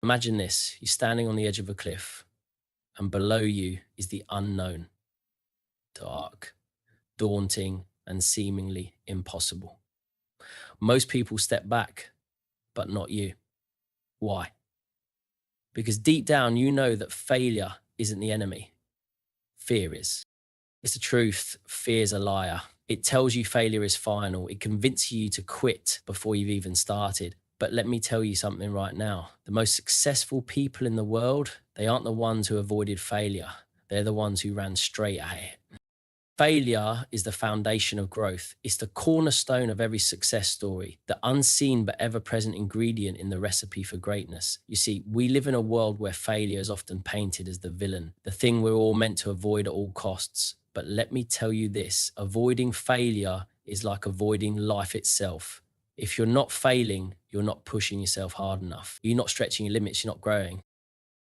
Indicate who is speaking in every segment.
Speaker 1: Imagine this, you're standing on the edge of a cliff, and below you is the unknown, dark, daunting, and seemingly impossible. Most people step back, but not you. Why? Because deep down, you know that failure isn't the enemy, fear is. It's the truth, fear's a liar. It tells you failure is final. It convinces you to quit before you've even started. But let me tell you something right now. The most successful people in the world, they aren't the ones who avoided failure. They're the ones who ran straight at it. Failure is the foundation of growth. It's the cornerstone of every success story, the unseen but ever present ingredient in the recipe for greatness. You see, we live in a world where failure is often painted as the villain, the thing we're all meant to avoid at all costs. But let me tell you this, avoiding failure is like avoiding life itself. If you're not failing, you're not pushing yourself hard enough. You're not stretching your limits, you're not growing.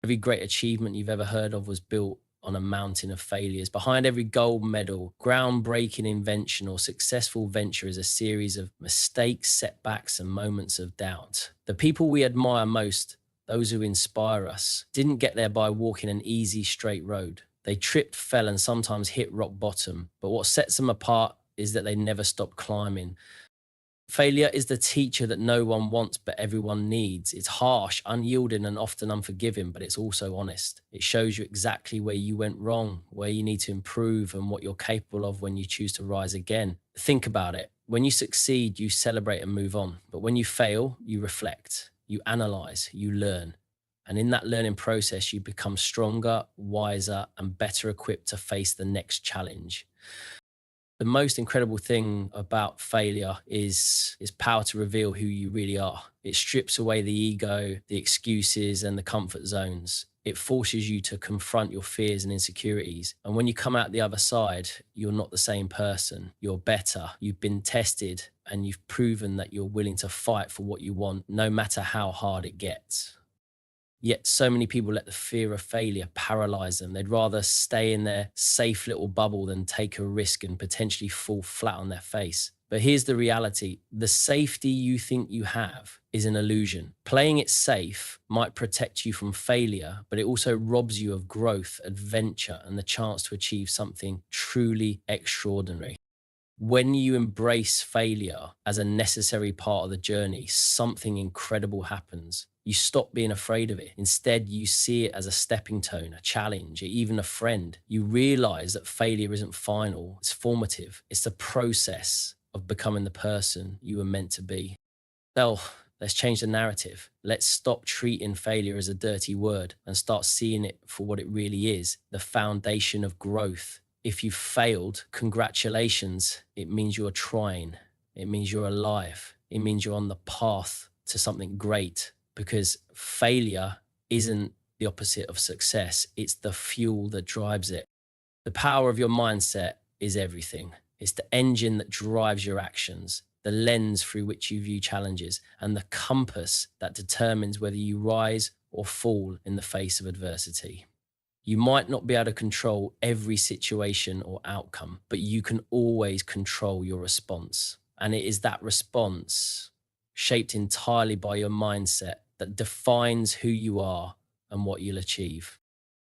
Speaker 1: Every great achievement you've ever heard of was built on a mountain of failures. Behind every gold medal, groundbreaking invention, or successful venture is a series of mistakes, setbacks, and moments of doubt. The people we admire most, those who inspire us, didn't get there by walking an easy, straight road. They tripped, fell, and sometimes hit rock bottom. But what sets them apart is that they never stopped climbing. Failure is the teacher that no one wants but everyone needs. It's harsh, unyielding, and often unforgiving, but it's also honest. It shows you exactly where you went wrong, where you need to improve, and what you're capable of when you choose to rise again. Think about it. When you succeed, you celebrate and move on. But when you fail, you reflect, you analyze, you learn. And in that learning process, you become stronger, wiser, and better equipped to face the next challenge. The most incredible thing about failure is its power to reveal who you really are. It strips away the ego, the excuses, and the comfort zones. It forces you to confront your fears and insecurities. And when you come out the other side, you're not the same person. You're better. You've been tested and you've proven that you're willing to fight for what you want, no matter how hard it gets. Yet so many people let the fear of failure paralyze them. They'd rather stay in their safe little bubble than take a risk and potentially fall flat on their face. But here's the reality. The safety you think you have is an illusion. Playing it safe might protect you from failure, but it also robs you of growth, adventure, and the chance to achieve something truly extraordinary. When you embrace failure as a necessary part of the journey, something incredible happens. You stop being afraid of it. Instead, you see it as a stepping stone, a challenge, even a friend. You realize that failure isn't final, it's formative. It's the process of becoming the person you were meant to be. So, let's change the narrative. Let's stop treating failure as a dirty word and start seeing it for what it really is, the foundation of growth. If you've failed, congratulations. It means you're trying. It means you're alive. It means you're on the path to something great, because failure isn't the opposite of success. It's the fuel that drives it. The power of your mindset is everything. It's the engine that drives your actions, the lens through which you view challenges, and the compass that determines whether you rise or fall in the face of adversity. You might not be able to control every situation or outcome, but you can always control your response. And it is that response, shaped entirely by your mindset, that defines who you are and what you'll achieve.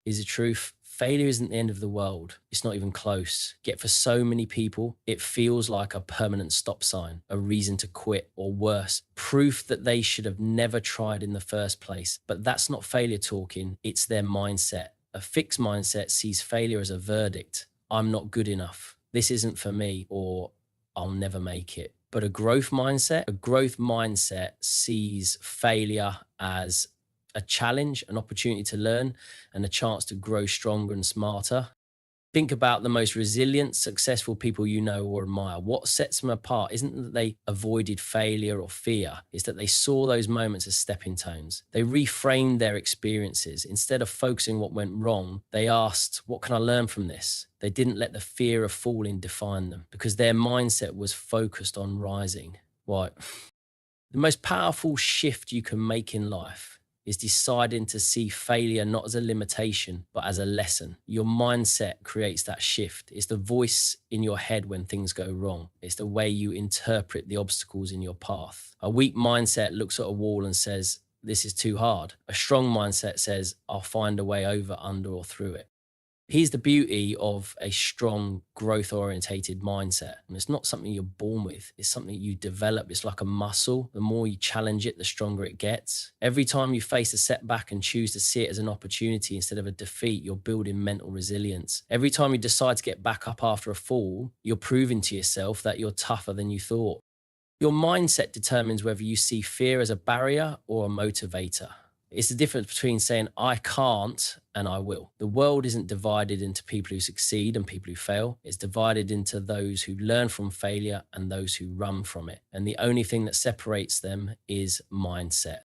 Speaker 1: Is the truth? Failure isn't the end of the world. It's not even close. Yet for so many people, it feels like a permanent stop sign, a reason to quit, or worse, proof that they should have never tried in the first place. But that's not failure talking, it's their mindset. A fixed mindset sees failure as a verdict. I'm not good enough. This isn't for me, or I'll never make it. But a growth mindset sees failure as a challenge, an opportunity to learn, and a chance to grow stronger and smarter. Think about the most resilient, successful people you know or admire. What sets them apart isn't that they avoided failure or fear, it's that they saw those moments as stepping stones. They reframed their experiences. Instead of focusing what went wrong, they asked, what can I learn from this? They didn't let the fear of falling define them because their mindset was focused on rising. Right. The most powerful shift you can make in life is deciding to see failure not as a limitation, but as a lesson. Your mindset creates that shift. It's the voice in your head when things go wrong. It's the way you interpret the obstacles in your path. A weak mindset looks at a wall and says, this is too hard. A strong mindset says, I'll find a way over, under, or through it. Here's the beauty of a strong, growth orientated mindset. And it's not something you're born with, it's something you develop. It's like a muscle. The more you challenge it, the stronger it gets. Every time you face a setback and choose to see it as an opportunity instead of a defeat, you're building mental resilience. Every time you decide to get back up after a fall, you're proving to yourself that you're tougher than you thought. Your mindset determines whether you see fear as a barrier or a motivator. It's the difference between saying, I can't and I will. The world isn't divided into people who succeed and people who fail. It's divided into those who learn from failure and those who run from it. And the only thing that separates them is mindset.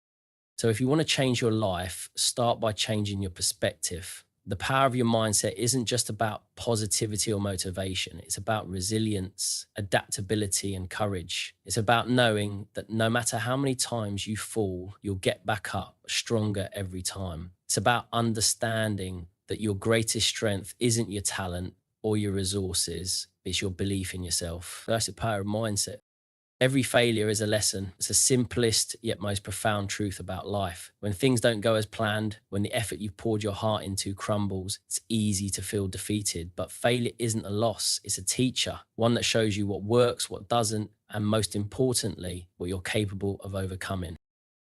Speaker 1: So if you want to change your life, start by changing your perspective. The power of your mindset isn't just about positivity or motivation. It's about resilience, adaptability, and courage. It's about knowing that no matter how many times you fall, you'll get back up stronger every time. It's about understanding that your greatest strength isn't your talent or your resources, it's your belief in yourself. That's the power of mindset. Every failure is a lesson. It's the simplest yet most profound truth about life. When things don't go as planned, when the effort you've poured your heart into crumbles, it's easy to feel defeated. But failure isn't a loss, it's a teacher, one that shows you what works, what doesn't, and most importantly, what you're capable of overcoming.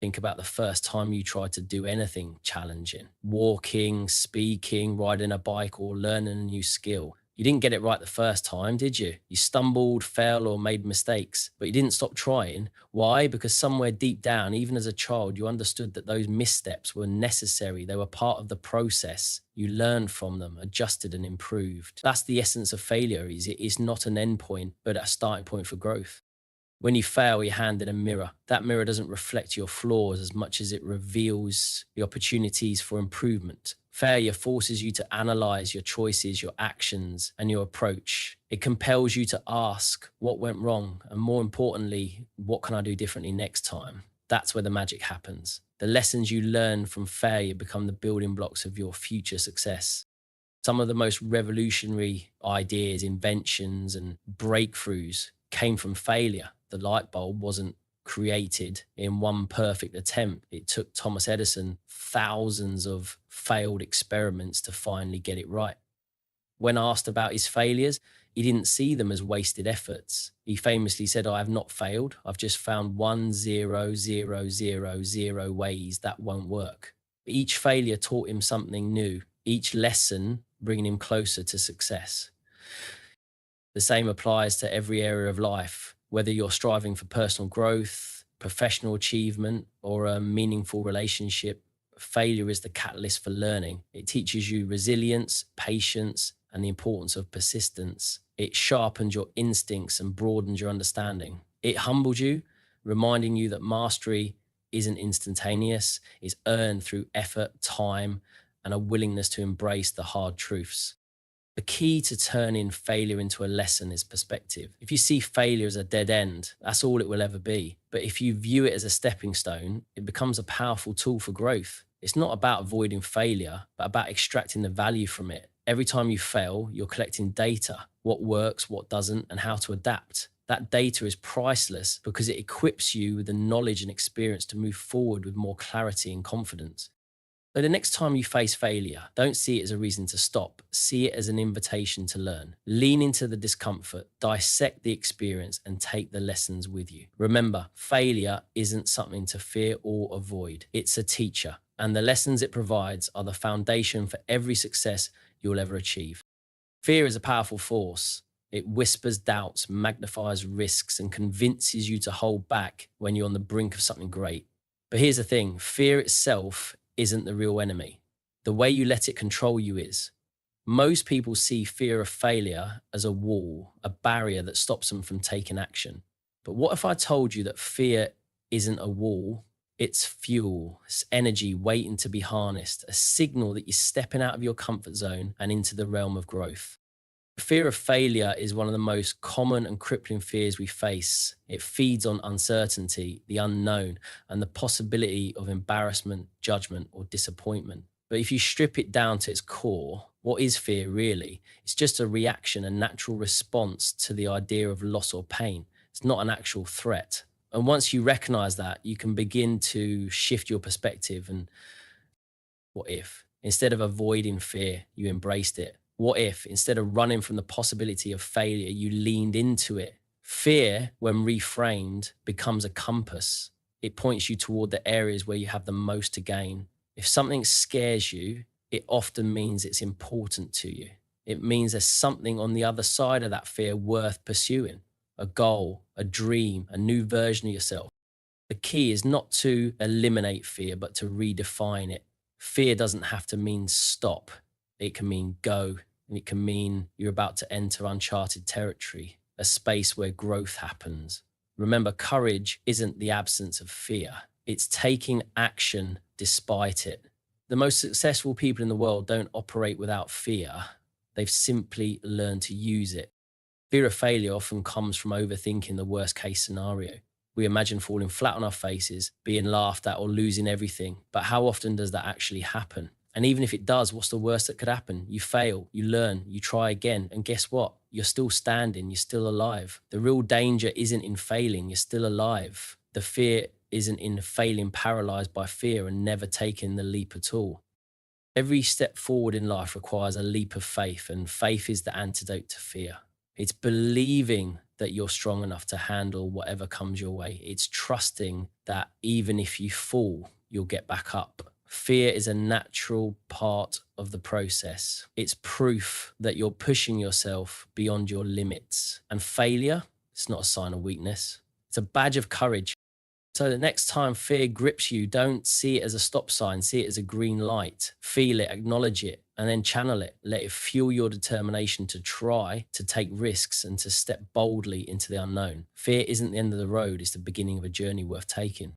Speaker 1: Think about the first time you tried to do anything challenging: walking, speaking, riding a bike, or learning a new skill. You didn't get it right the first time, did you? You stumbled, fell, or made mistakes, but you didn't stop trying. Why? Because somewhere deep down, even as a child, you understood that those missteps were necessary. They were part of the process. You learned from them, adjusted, and improved. That's the essence of failure. It is not an end point, but a starting point for growth. When you fail, you're handed a mirror. That mirror doesn't reflect your flaws as much as it reveals the opportunities for improvement. Failure forces you to analyze your choices, your actions, and your approach. It compels you to ask what went wrong, and more importantly, what can I do differently next time? That's where the magic happens. The lessons you learn from failure become the building blocks of your future success. Some of the most revolutionary ideas, inventions, and breakthroughs came from failure. The light bulb wasn't created in one perfect attempt. It took Thomas Edison thousands of failed experiments to finally get it right. When asked about his failures, he didn't see them as wasted efforts. He famously said, I have not failed. I've just found 1,0,0,0,0 ways that won't work. Each failure taught him something new, each lesson bringing him closer to success. The same applies to every area of life. Whether you're striving for personal growth, professional achievement, or a meaningful relationship, failure is the catalyst for learning. It teaches you resilience, patience, and the importance of persistence. It sharpens your instincts and broadens your understanding. It humbles you, reminding you that mastery isn't instantaneous, it's earned through effort, time, and a willingness to embrace the hard truths. The key to turning failure into a lesson is perspective. If you see failure as a dead end, that's all it will ever be. But if you view it as a stepping stone, it becomes a powerful tool for growth. It's not about avoiding failure, but about extracting the value from it. Every time you fail, you're collecting data: what works, what doesn't, and how to adapt. That data is priceless because it equips you with the knowledge and experience to move forward with more clarity and confidence. So the next time you face failure, don't see it as a reason to stop. See it as an invitation to learn. Lean into the discomfort, dissect the experience, and take the lessons with you. Remember, failure isn't something to fear or avoid. It's a teacher, and the lessons it provides are the foundation for every success you'll ever achieve. Fear is a powerful force. It whispers doubts, magnifies risks, and convinces you to hold back when you're on the brink of something great. But here's the thing, fear itself isn't the real enemy. The way you let it control you is. Most people see fear of failure as a wall, a barrier that stops them from taking action. But what if I told you that fear isn't a wall? It's fuel, it's energy waiting to be harnessed, a signal that you're stepping out of your comfort zone and into the realm of growth. Fear of failure is one of the most common and crippling fears we face. It feeds on uncertainty, the unknown, and the possibility of embarrassment, judgment, or disappointment. But if you strip it down to its core, what is fear really? It's just a reaction, a natural response to the idea of loss or pain. It's not an actual threat. And once you recognize that, you can begin to shift your perspective. And what if, instead of avoiding fear, you embraced it? What if, instead of running from the possibility of failure, you leaned into it? Fear, when reframed, becomes a compass. It points you toward the areas where you have the most to gain. If something scares you, it often means it's important to you. It means there's something on the other side of that fear worth pursuing, a goal, a dream, a new version of yourself. The key is not to eliminate fear, but to redefine it. Fear doesn't have to mean stop. It can mean go, and it can mean you're about to enter uncharted territory, a space where growth happens. Remember, courage isn't the absence of fear. It's taking action despite it. The most successful people in the world don't operate without fear. They've simply learned to use it. Fear of failure often comes from overthinking the worst case scenario. We imagine falling flat on our faces, being laughed at, or losing everything. But how often does that actually happen? And even if it does, what's the worst that could happen? You fail, you learn, you try again. And guess what? You're still standing, you're still alive. The real danger isn't in failing, you're still alive. The fear isn't in failing paralyzed by fear and never taking the leap at all. Every step forward in life requires a leap of faith, and faith is the antidote to fear. It's believing that you're strong enough to handle whatever comes your way. It's trusting that even if you fall, you'll get back up. Fear is a natural part of the process. It's proof that you're pushing yourself beyond your limits. And failure, it's not a sign of weakness. It's a badge of courage. So the next time fear grips you, don't see it as a stop sign, see it as a green light. Feel it, acknowledge it, and then channel it. Let it fuel your determination to try, to take risks, and to step boldly into the unknown. Fear isn't the end of the road, it's the beginning of a journey worth taking.